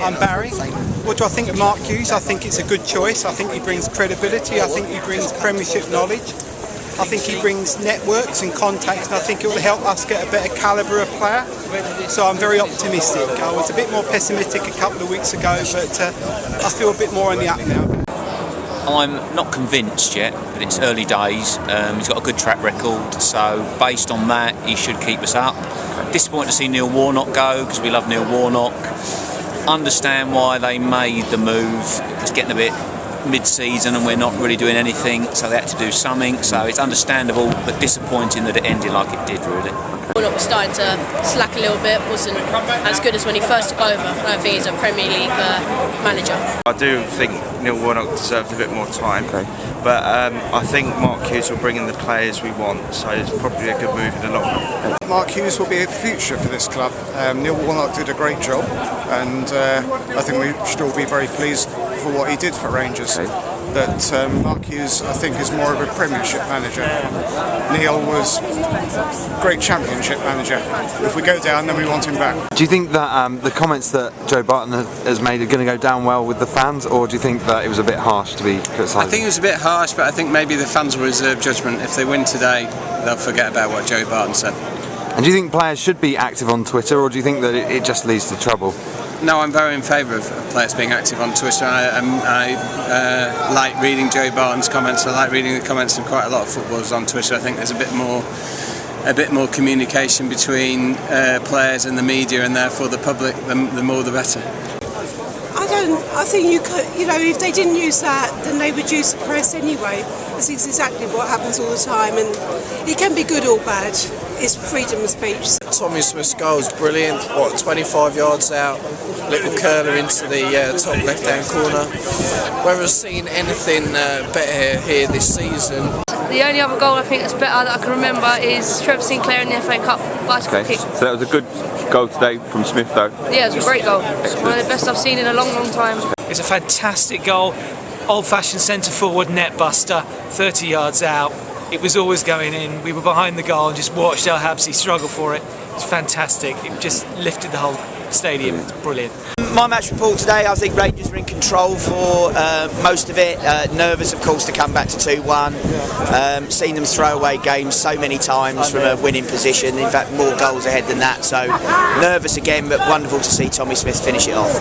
I'm Barry. What do I think of Mark Hughes? I think it's a good choice. I think he brings credibility. I think he brings Premiership knowledge. I think he brings networks and contacts, and I think it will help us get a better calibre of player. So I'm very optimistic. I was a bit more pessimistic a couple of weeks ago, but I feel a bit more on the up now. I'm not convinced yet, but it's early days. He's got a good track record, so based on that, he should keep us up. Disappointed to see Neil Warnock go, because we love Neil Warnock. Understand why they made the move. It's getting a bit mid-season and we're not really doing anything, so they had to do something. So it's understandable, but disappointing that it ended like it did, really. Warnock was starting to slack a little bit, wasn't as good as when he first took over. I don't think he's a Premier League manager. I do think Neil Warnock deserves a bit more time, but I think Mark Hughes will bring in the players we want, so it's probably a good move in the long run. Mark Hughes will be a future for this club. Neil Warnock did a great job, and I think we should all be very pleased for what he did for Rangers. But Mark Hughes, I think, is more of a Premiership manager. Neil was a great Championship manager. If we go down, then we want him back. Do you think that the comments that Joe Barton has made are going to go down well with the fans, or do you think that it was a bit harsh to be criticised? I think it was a bit harsh, but I think maybe the fans will reserve judgment. If they win today, they'll forget about what Joe Barton said. And do you think players should be active on Twitter, or do you think that it just leads to trouble? No, I'm very in favour of players being active on Twitter. I like reading Joe Barton's comments. I like reading the comments of quite a lot of footballers on Twitter. I think there's a bit more communication between players and the media, and therefore the public. The more, the better. I think you could. You know, if they didn't use that, then they would use the press anyway. This is exactly what happens all the time, and it can be good or bad. It's freedom of speech. Tommy Smith's goal was brilliant. 25 yards out, little curler into the top left-hand corner. Whether I've seen anything better here this season. The only other goal I think that's better that I can remember is Trevor Sinclair in the FA Cup bicycle kick. So that was a good goal today from Smith, though. Yeah, it was a great goal. It's one of the best I've seen in a long, long time. It's a fantastic goal. Old-fashioned centre-forward net buster, 30 yards out. It was always going in. We were behind the goal and just watched El Habsi struggle for it. It's fantastic. It just lifted the whole stadium. It's brilliant. My match report today, I think Rangers were in control for most of it. Nervous, of course, to come back to 2-1. Seen them throw away games so many times from a winning position. In fact, more goals ahead than that. So nervous again, but wonderful to see Tommy Smith finish it off.